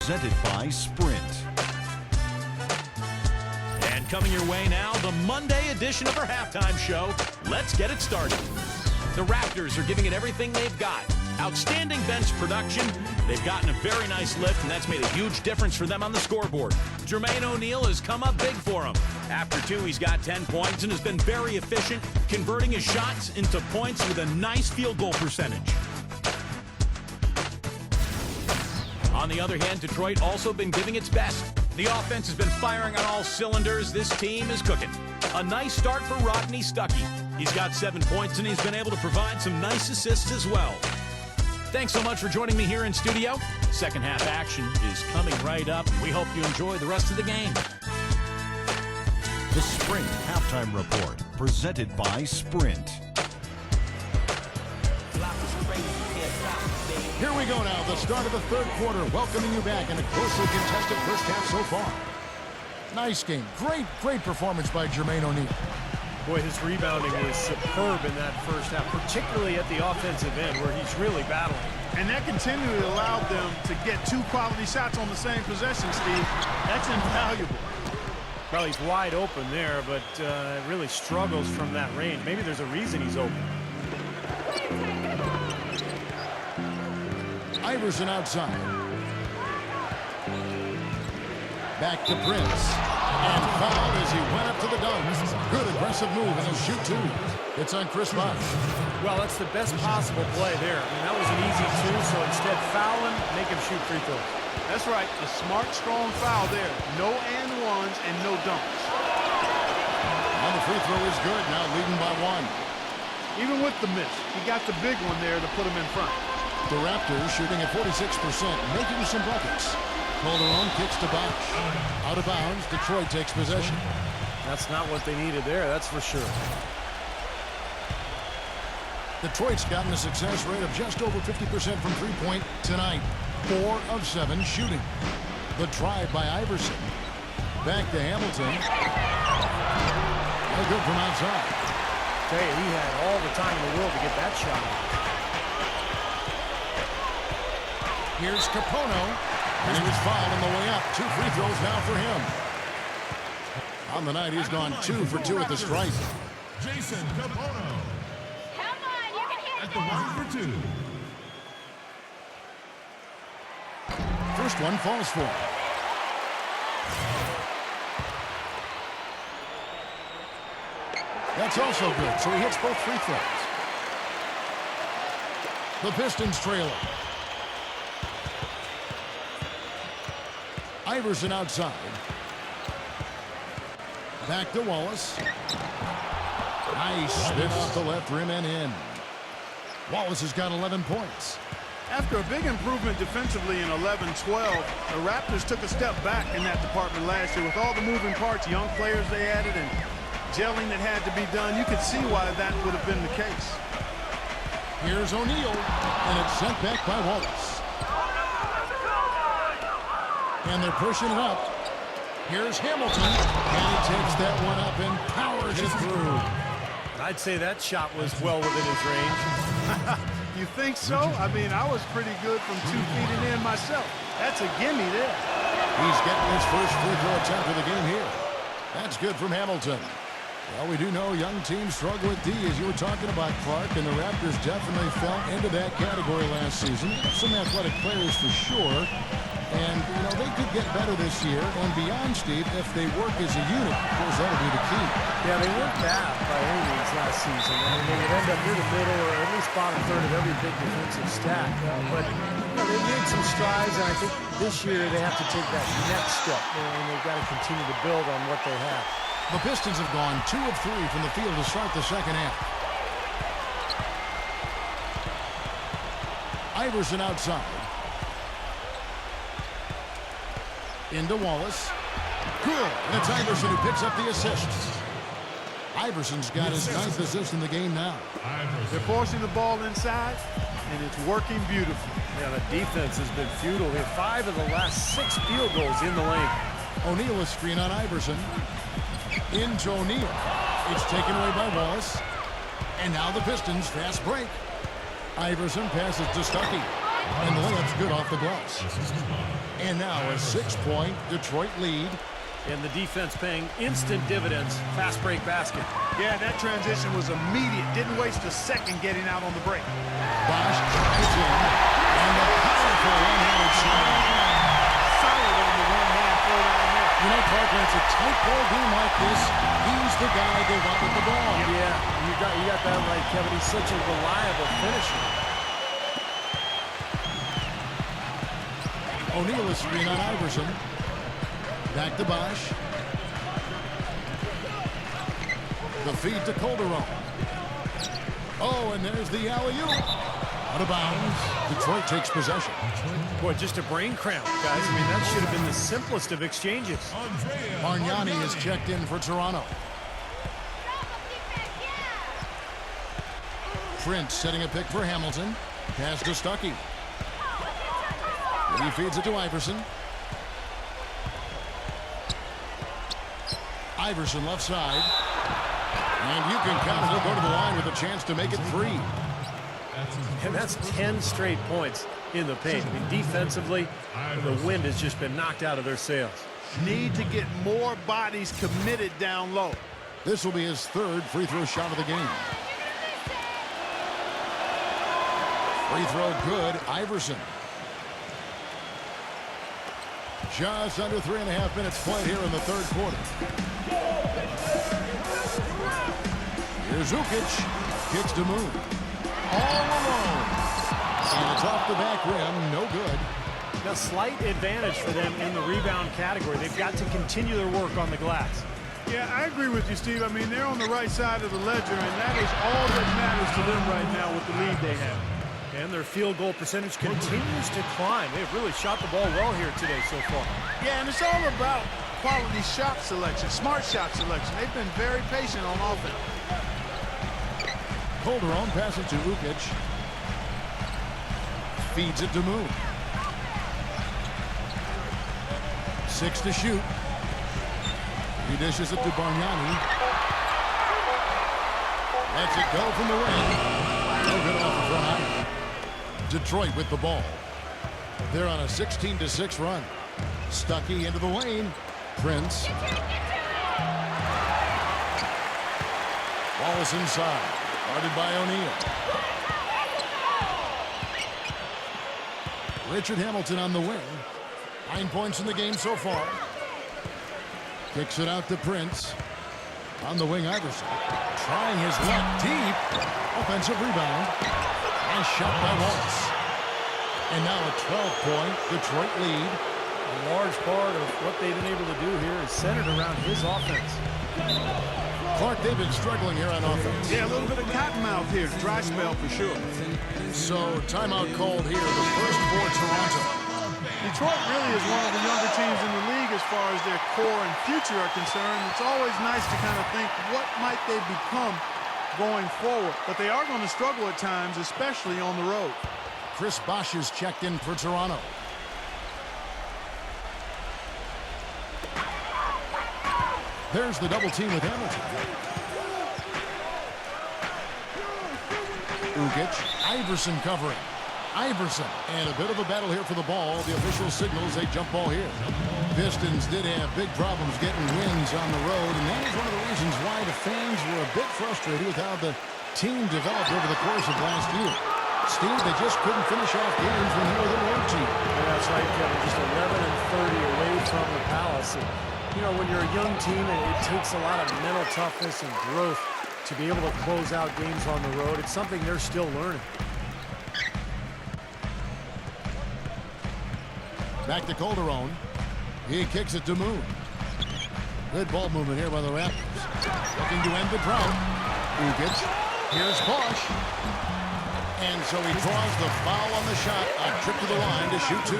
presented by Sprint. And coming your way now, the Monday edition of our halftime show. Let's get it started. The Raptors are giving it everything they've got. Outstanding bench production. They've gotten a very nice lift, and that's made a huge difference for them on the scoreboard. Jermaine O'Neal has come up big for him. After two, he's got 10 points and has been very efficient, converting his shots into points with a nice field goal percentage. On the other hand, Detroit also been giving its best. The offense has been firing on all cylinders. This team is cooking. A nice start for Rodney Stuckey. He's got 7 points, and he's been able to provide some nice assists as well. Thanks so much for joining me here in studio. Second half action is coming right up. We hope you enjoy the rest of the game. The Sprint Halftime Report, presented by Sprint. Here we go now, the start of the third quarter, welcoming you back in a closely contested first half so far. Nice game. Great performance by Jermaine O'Neal. Boy, his rebounding was superb in that first half, particularly at the offensive end where he's really battling. And that continually allowed them to get 2 quality shots on the same possession, Steve. That's invaluable. Well, he's wide open there, but really struggles from that range. Maybe there's a reason he's open. Iverson outside. Back to Prince. And fouled as he went up to the dunk. Good aggressive move, and he'll shoot 2. It's on Chris Bosh. Well, that's the best possible play there. I mean, that was an easy 2, so instead foul him, make him shoot free throws. That's right. A smart, strong foul there. No and ones and no dunks. And the free throw is good, now leading by 1. Even with the miss, he got the big one there to put him in front. The Raptors shooting at 46%, making some buckets. Calderon kicks to Bosh. Out of bounds, Detroit takes possession. That's not what they needed there, that's for sure. Detroit's gotten a success rate of just over 50% from three-point tonight. 4 of 7 shooting. The drive by Iverson. Back to Hamilton. No good from outside. Tell you, he had all the time in the world to get that shot. Here's Capono. And he was fouled on the way up. 2 free throws now for him. On the night, he's gone 2 for 2 at the stripe. Jason Capono. Come on, you can hit At the line for 2. First one falls for him. That's also good, so he hits both free throws. The Pistons trailing. Iverson outside. Back to Wallace. Nice spin off the left rim and in. Wallace has got 11 points. After a big improvement defensively in 11-12, the Raptors took a step back in that department last year with all the moving parts, young players they added, and gelling that had to be done. You could see why that would have been the case. Here's O'Neal, and it's sent back by Wallace. And they're pushing it up. Here's Hamilton, and he takes that one up and powers it through. I'd say that shot was well within his range. You think so? I mean, I was pretty good from 2 feet and in myself. That's a gimme there. He's getting his first free throw attempt of the game here. That's good from Hamilton. Well, we do know young teams struggle with D, as you were talking about, Clark, and the Raptors definitely fell into that category last season. Some athletic players for sure. And, you know, they could get better this year and beyond, Steve, if they work as a unit. Of course, that'll be the key. Yeah, they weren't bad by any means last season. I mean, they would end up near the middle or at least bottom third of every big defensive stack. But you know, they made some strides, and I think this year they have to take that next step, and they've got to continue to build on what they have. The Pistons have gone 2 of 3 from the field to start the second half. Iverson outside. Into Wallace. Good. And it's Iverson who picks up the assists. Iverson's got his 9th assist in the game now. They're forcing the ball inside, and it's working beautifully. Yeah, the defense has been futile. They have 5 of the last 6 field goals in the lane. O'Neal, a screen on Iverson. Into O'Neal. It's taken away by Wallace. And now the Pistons fast break. Iverson passes to Stuckey. And the layup's good off the glass. And now a 6-point Detroit lead. And the defense paying instant dividends. Fast break basket. Yeah, that transition was immediate. Didn't waste a second getting out on the break. Bosch drives in. And a powerful one-handed slam. Solid on the one-man throw-down there. You know, Clark, when it's a tight ball game like this, he's the guy they want with the ball. Yeah, you got that right, Kevin. He's such a reliable finisher. O'Neal is screen on Iverson. Back to Bosch. The feed to Calderon. Oh, and there's the alley-oop. Out of bounds. Detroit takes possession. Boy, just a brain cramp, guys. I mean, that should have been the simplest of exchanges. Bargnani is checked in for Toronto. Prince setting a pick for Hamilton. Pass to Stuckey. He feeds it to Iverson. Iverson left side. And you can count he'll go to the line with a chance to make it 3. And that's 10 straight points in the paint. I mean, defensively, the wind has just been knocked out of their sails. Need to get more bodies committed down low. This will be his 3rd free throw shot of the game. Free throw good. Iverson. Just under 3.5 minutes played here in the 3rd quarter. Here's Ukic. Kicks to Moon. All alone. And it's off the back rim. No good. A slight advantage for them in the rebound category. They've got to continue their work on the glass. Yeah, I agree with you, Steve. I mean, they're on the right side of the ledger, and that is all that matters to them right now with the lead they have. And their field goal percentage continues to climb. They've really shot the ball well here today so far. Yeah, and it's all about quality shot selection, smart shot selection. They've been very patient on offense. Calderon passes to Ukic. Feeds it to Moon. 6 to shoot. He dishes it to Bargnani. Lets it go from the wing. No good off the front iron. Detroit with the ball. They're on a 16-6 run. Stuckey into the lane. Prince. Wallace inside. Guarded by O'Neal. Richard Hamilton on the wing. 9 points in the game so far. Kicks it out to Prince. On the wing, Iverson. Trying his left deep. Offensive rebound. Nice shot by Wallace. And now a 12-point Detroit lead. A large part of what they've been able to do here is centered around his offense. Clark, they've been struggling here on offense. Yeah, a little bit of cottonmouth here. Dry spell for sure. So, timeout called here. The first for Toronto. Detroit really is one of the younger teams in the league as far as their core and future are concerned. It's always nice to kind of think, what might they become going forward? But they are going to struggle at times, especially on the road. Chris Bosch is checked in for Toronto. There's the double team with Hamilton. Ukic. Iverson covering. Iverson. And a bit of a battle here for the ball. The official signals a jump ball here. Pistons did have big problems getting wins on the road, and that is one of the reasons why the fans were a bit frustrated with how the team developed over the course of last year. Steve, they just couldn't finish off games when they were the road team. Yeah, that's right, Kevin. Just 11-30 away from the Palace. And, you know, when you're a young team, it takes a lot of mental toughness and growth to be able to close out games on the road. It's something they're still learning. Back to Calderon. He kicks it to Moon. Good ball movement here by the Raptors. Looking to end the drought. Ukic. Here's Bosch. And so he draws the foul on the shot. A trip to the line to shoot 2.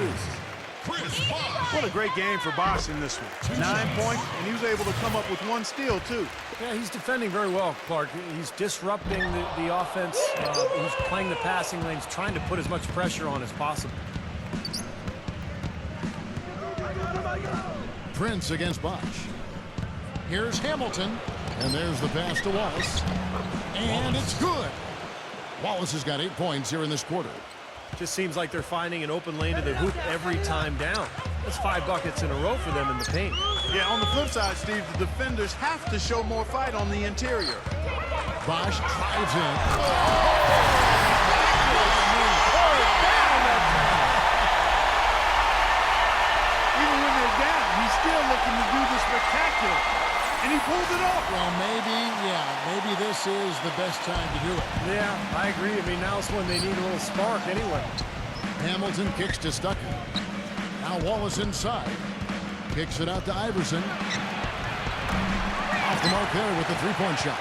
What a great game for Bosch in this one. 9 points, and he was able to come up with 1 steal, too. Yeah, he's defending very well, Clark. He's disrupting the offense. He's playing the passing lanes, trying to put as much pressure on as possible. Prince against Bosch. Here's Hamilton. And there's the pass to Wallace. And it's good. Wallace has got 8 points here in this quarter. Just seems like they're finding an open lane to the hoop every time down. That's 5 buckets in a row for them in the paint. Yeah, on the flip side, Steve, the defenders have to show more fight on the interior. Bosch drives in. Even when they're down, he's still looking to do the spectacular. And he pulled it off. Well, maybe this is the best time to do it. Yeah, I agree. I mean, now's when they need a little spark anyway. Hamilton kicks to Stucker. Now Wallace inside. Kicks it out to Iverson. Off the mark there with the three-point shot.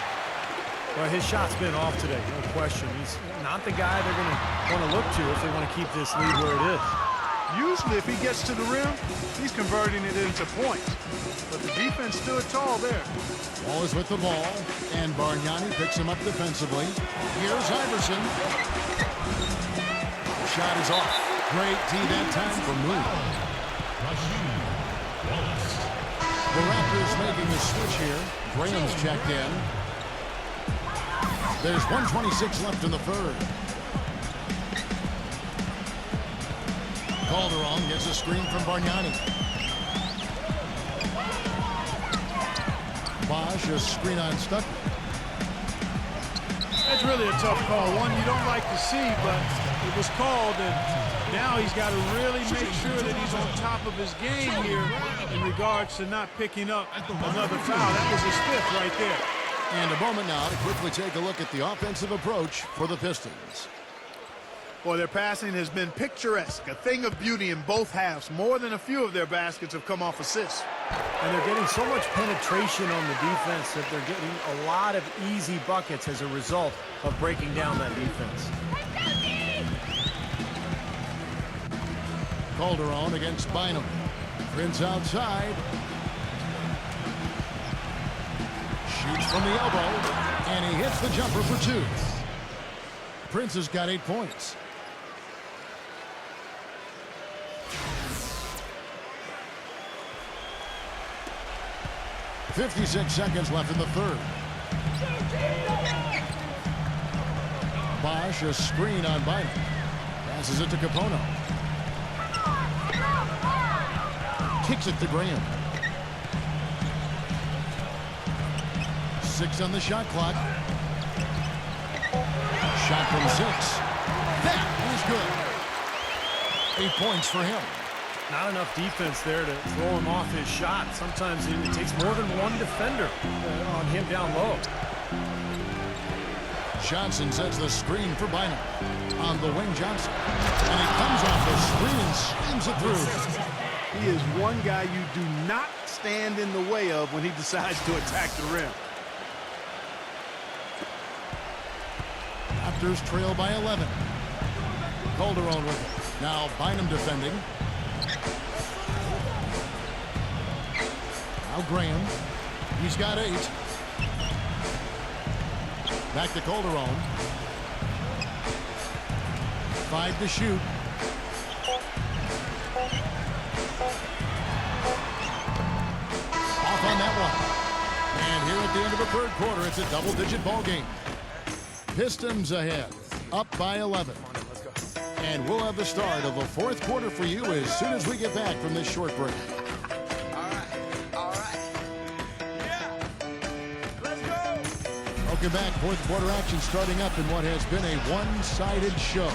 Well, his shot's been off today, no question. He's not the guy they're going to want to look to if they want to keep this lead where it is. Usually, if he gets to the rim, he's converting it into points. But the defense stood tall there. Wallace with the ball, and Bargnani picks him up defensively. Here's Iverson. Shot is off. Great D that time for Moon. The Raptors making the switch here. Graham's checked in. There's 1:26 left in the third. Calderon gets a screen from Bargnani. Bosch, a screen on Stucker. That's really a tough call. One you don't like to see, but it was called, and now he's got to really make sure that he's on top of his game here in regards to not picking up another foul. That was his fifth right there. And a moment now to quickly take a look at the offensive approach for the Pistons. Boy, their passing has been picturesque, a thing of beauty in both halves. More than a few of their baskets have come off assists. And they're getting so much penetration on the defense that they're getting a lot of easy buckets as a result of breaking down that defense. Calderon against Bynum. Prince outside. Shoots from the elbow, and he hits the jumper for 2. Prince has got 8 points. .56 seconds left in the third. Bosch, a screen on Bynum. Passes it to Capono. Kicks it to Graham. 6 on the shot clock. Shot from 6. That is good. 8 points for him. Not enough defense there to throw him off his shot. Sometimes it takes more than one defender on him down low. Johnson sets the screen for Bynum. On the wing, Johnson. And he comes off the screen and slams it through. He is one guy you do not stand in the way of when he decides to attack the rim. Raptors trail by 11. Calderon with it. Now Bynum defending. Now Graham. He's got 8. Back to Calderon. 5 to shoot. Off on that one. And here at the end of the third quarter, it's a double-digit ball game. Pistons ahead, up by 11. And we'll have the start of the fourth quarter for you as soon as we get back from this short break. All right. Yeah. Let's go. Welcome back. Fourth quarter action starting up in what has been a one-sided show.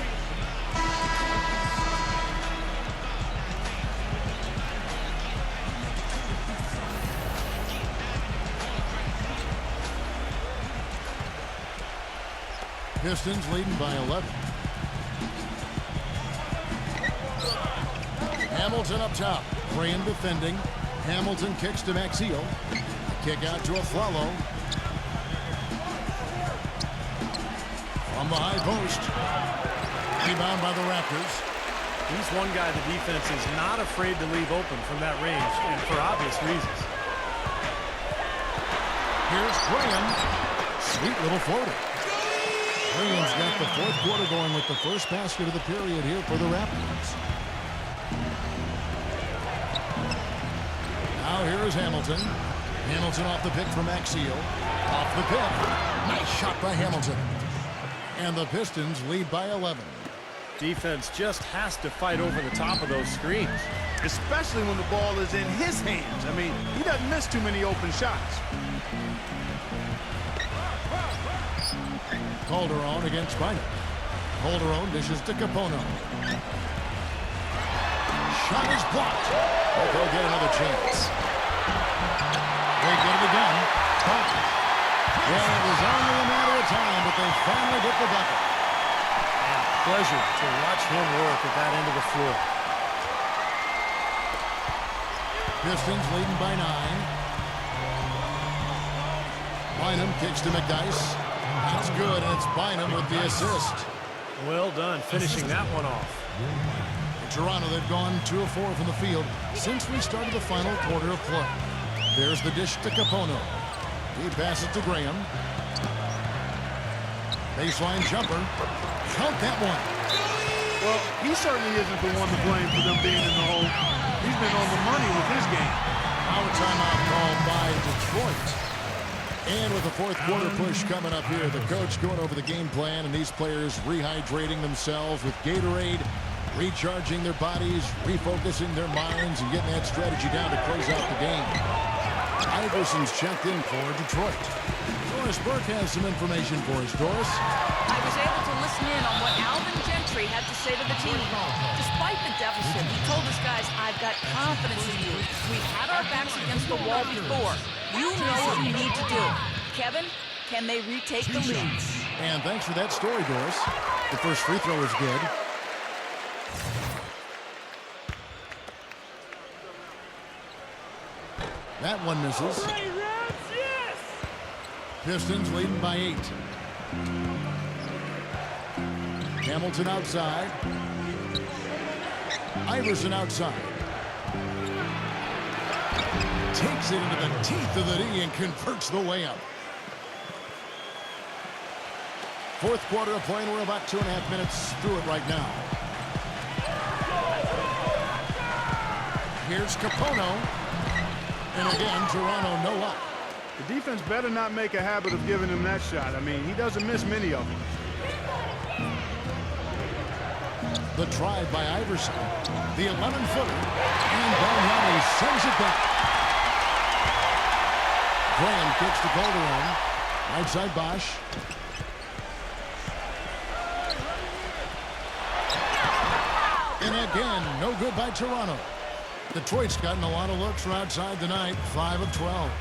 Pistons leading by 11. Hamilton up top. Graham defending. Hamilton kicks to Maxiel. Kick out to Aflalo. From the high post. Rebound by the Raptors. He's one guy the defense is not afraid to leave open from that range, and for obvious reasons. Here's Graham. Sweet little floater. Graham's got the fourth quarter going with the first basket of the period here for the Raptors. Now here is Hamilton. Hamilton off the pick from Maxiel. Off the pick. Nice shot by Hamilton. And the Pistons lead by 11. defense just has to fight over the top of those screens. Especially when the ball is in his hands. I mean, he doesn't miss too many open shots. Calderon against Bynum. Calderon dishes to Capono. Shot is blocked. They'll get another chance. They get it again. Well, it was only a matter of time, but they finally get the bucket. And pleasure to watch him work at that end of the floor. Pistons leading by 9. Bynum kicks to McDyess. That's good, and it's Bynum with the assist. Well done, finishing that one off. In Toronto, they've gone 2 of 4 from the field since we started the final quarter of play. There's the dish to Capono. He passes to Graham. Baseline jumper. Count that one. Well, he certainly isn't the one to blame for them being in the hole. He's been on the money with his game. Now a timeout called by Detroit. And with the fourth quarter push coming up here, the coach going over the game plan, and these players rehydrating themselves with Gatorade, recharging their bodies, refocusing their minds, and getting that strategy down to close out the game. Iverson's checked in for Detroit. Doris Burke has some information for us. Doris? I was able to listen in on what Alvin Gentry had to say to the team. Despite the deficit, he told us, guys, I've got confidence in you. We've had our backs against the wall before. You know what we need to do. Kevin, can they retake the lead? And thanks for that story, Doris. The first free throw is good. That one misses. Pistons leading by 8. Hamilton outside. Iverson outside. Takes it into the teeth of the D and converts the layup. Fourth quarter of play, and we're about 2.5 minutes through it right now. Here's Capono. And again, Toronto no up. The defense better not make a habit of giving him that shot. I mean, he doesn't miss many of them. The try by Iverson. The 11-footer. And Bargnani sends it back. Graham kicks to Calderon. Right side Bosch. And again, no good by Toronto. Detroit's gotten a lot of looks from outside tonight. 5 of 12.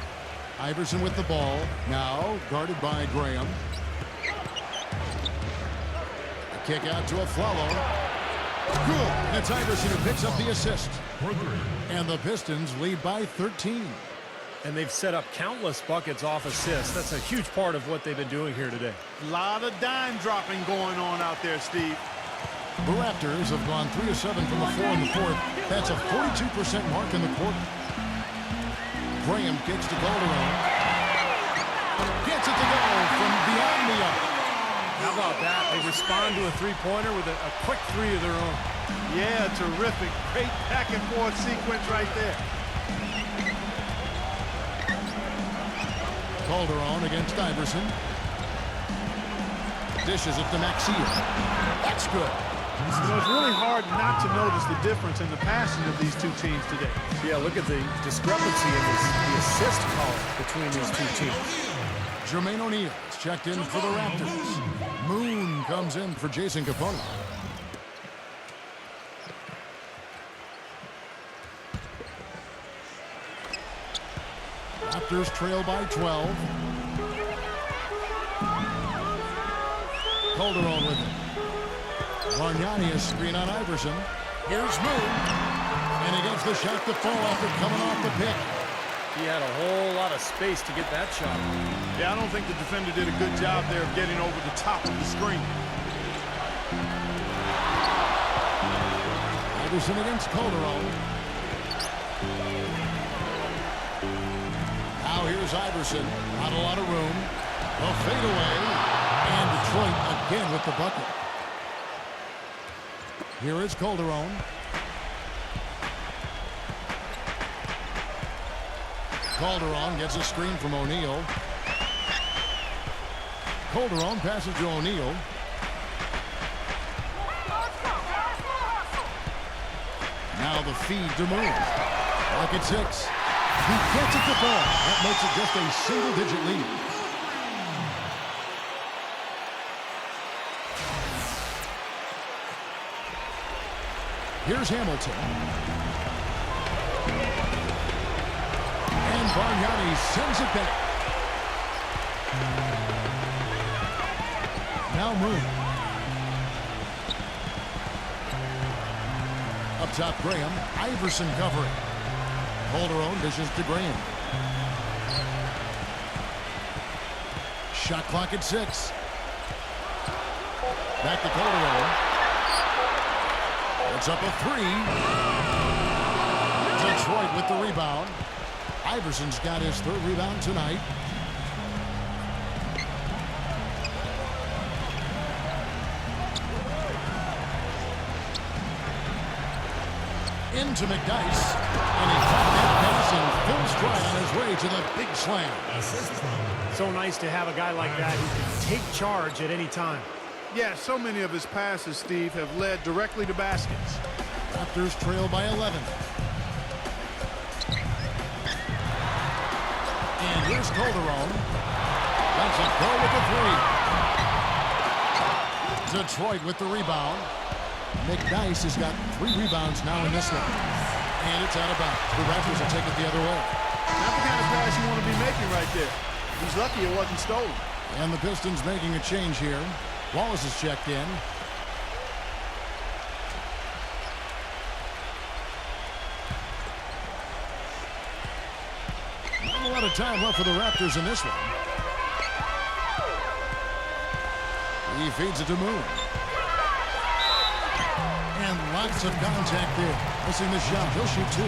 Iverson with the ball. Now guarded by Graham. A kick out to Afflalo. Good. It's Iverson who picks up the assist. And the Pistons lead by 13. And they've set up countless buckets off assists. That's a huge part of what they've been doing here today. A lot of dime dropping going on out there, Steve. The Raptors have gone 3 of 7 from the floor in the fourth. That's a 42% mark in the quarter. Graham kicks to Calderon. Gets it to go from beyond the arc. How about that? They respond to a three-pointer with a quick three of their own. Yeah, terrific. Great back-and-forth sequence right there. Calderon against Iverson. Dishes it to Maxia. That's good. You know, it's really hard not to notice the difference in the passing of these two teams today. Yeah, look at the discrepancy in the assist column between these two teams. Jermaine O'Neal is checked in for the Raptors. Moon comes in for Jason Capono. Raptors trail by 12. Calderon with it. Bargnani is screen on Iverson. Here's Moon. And he gets the shot to fall after coming off the pick. He had a whole lot of space to get that shot. Yeah, I don't think the defender did a good job there of getting over the top of the screen. Iverson against Calderon. Now here's Iverson. Not a lot of room. A fadeaway. And Detroit again with the bucket. Here is Calderon. Calderon gets a screen from O'Neal. Calderon passes to O'Neal. Now the feed to Moon. Clock at 6. He gets it to fall. That makes it just a single-digit lead. Here's Hamilton. And Bargnani sends it back. Now Moon. Up top, Graham. Iverson covering. Calderon dishes to Graham. Shot clock at 6. Back to Calderon. It's up a 3. Detroit with the rebound. Iverson's got his 3rd rebound tonight. Into McDyess, and he caught that pass in full stride on his way to the big slam. So nice to have a guy like that who can take charge at any time. Yeah, so many of his passes, Steve, have led directly to baskets. Raptors trail by 11. And here's Calderon. Lets it go with the 3. Detroit with the rebound. McDyess has got 3 rebounds now in this one. And it's out of bounds. The Raptors will take it the other way. Not the kind of pass you want to be making right there. He's lucky it wasn't stolen. And the Pistons making a change here. Wallace is checked in. Not a lot of time left for the Raptors in this one. He feeds it to Moon. And lots of contact there. Missing the shot. He'll shoot 2.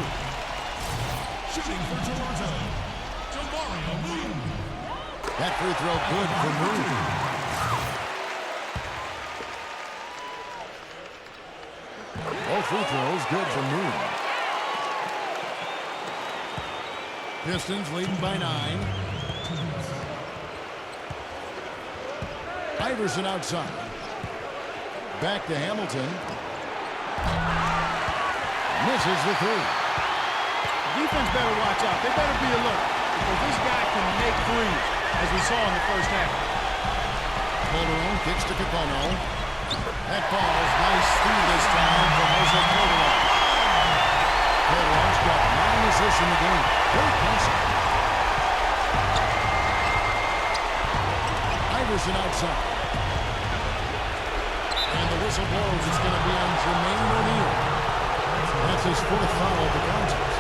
Shooting for Toronto, Moon. That free throw good for Moon. Both free throws good for Moon. Pistons leading by 9. Iverson outside. Back to Hamilton. Misses the 3. Defense better watch out. They better be alert because this guy can make threes, as we saw in the first half. Calderon kicks to Capono. That falls. Nice speed this time from Jose Calderon. Calderon's got 9 assists in the game. Great passing. Iverson outside. And the whistle blows. It's going to be on Jermaine O'Neal. That's his 4th foul of the contest.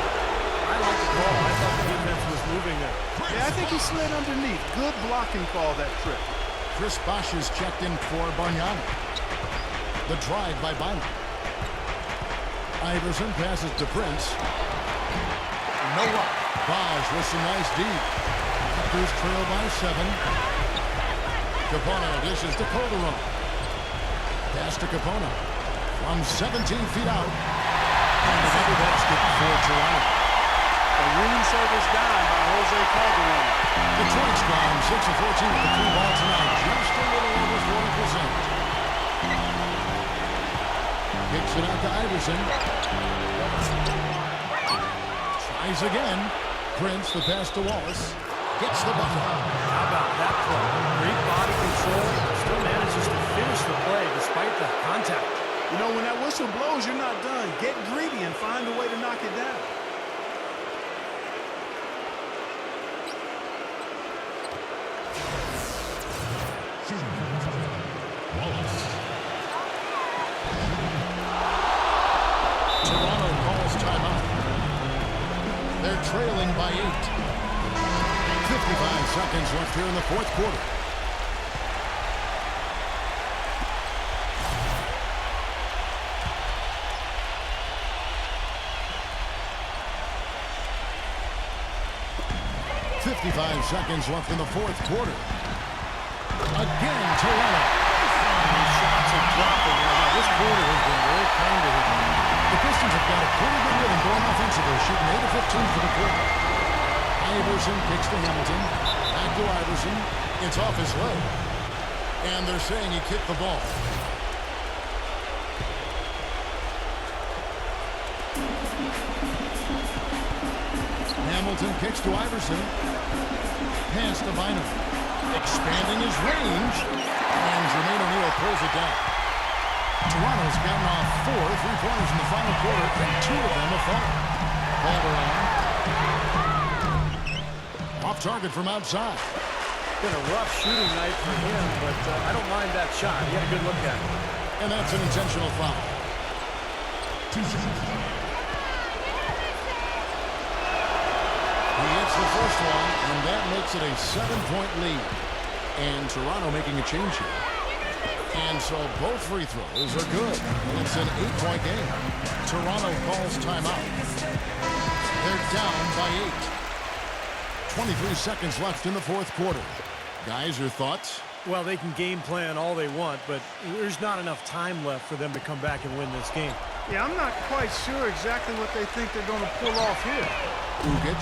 I like the call. I thought the defense was moving there. Yeah, I think he slid underneath. Good blocking call that trip. Chris Bosh is checked in for Bargnani. The drive by Bynum. Iverson passes to Prince. No luck. Bosh with some nice D. Raptors trail by 7. Capono dishes to Calderon. Pass to Capono. From 17 feet out. And another basket for Toronto. A room service dime by Jose Calderon. Detroit's gone 6 of 14 with the 3-ball tonight. Just a little over 40%. Kicks it out to Iverson. Tries again. Prince, the pass to Wallace. Gets the bucket. How about that play? Great body control. Still manages to finish the play despite the contact. You know, when that whistle blows, you're not done. Get greedy and find a way to knock it down. Wallace. Toronto calls timeout. They're trailing by 8. 55 seconds left here in the 4th quarter. Seconds left in the 4th quarter. Again, Toronto. These shots are dropping right now. This quarter has been very kind to him. The Pistons have got a pretty good rhythm going offensively, shooting 8 of 15 for the quarter. Iverson kicks to Hamilton. Back to Iverson. It's off his leg. And they're saying he kicked the ball. Hamilton kicks to Iverson. Pass to Bynum. Expanding his range. And Jermaine O'Neal pulls it down. Toronto's gotten off 4 3-pointers in the final quarter, and 2 of them have fallen. Ball around. Off target from outside. Been a rough shooting night for him, but I don't mind that shot. He had a good look at it. And that's an intentional foul. 2 seconds. He hits the first one, and that makes it a 7-point lead. And Toronto making a change here. And so both free throws are good. It's an 8-point game. Toronto calls timeout. They're down by 8. 23 seconds left in the fourth quarter. Guys, your thoughts? Well, they can game plan all they want, but there's not enough time left for them to come back and win this game. Yeah, I'm not quite sure exactly what they think they're going to pull off here. Ugic.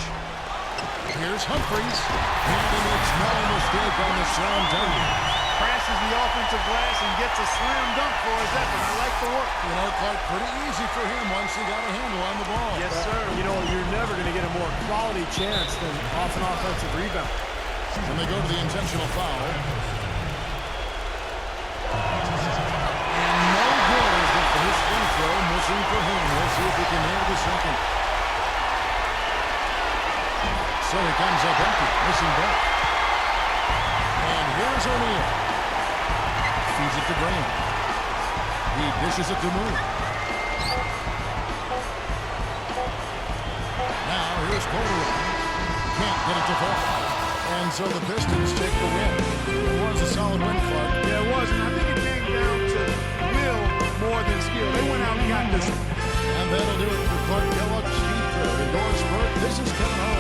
Here's Humphries. And he makes no mistake on the slam dunk. Crashes the offensive glass and gets a slam dunk for his effort. I like the work. You know, Clark, pretty easy for him once he got a handle on the ball. Yes, sir. You know, you're never going to get a more quality chance than off an offensive rebound. And they go to the intentional foul. And no good as the first free throw missing for him. We'll see if he can nail the second. So he comes up empty, missing both. And here's O'Neal. Feeds it to Graham. He dishes it to Moon. Now here's Colder. Can't get it to fall. And so the Pistons take the win. It was a solid win, Clark. Yeah, it was. And I think it came down to will more than skill. They went out and got this one. And that'll do it for Clark Kellogg, Steve Kerr, and Doris Burke. This is Kevin Harlan.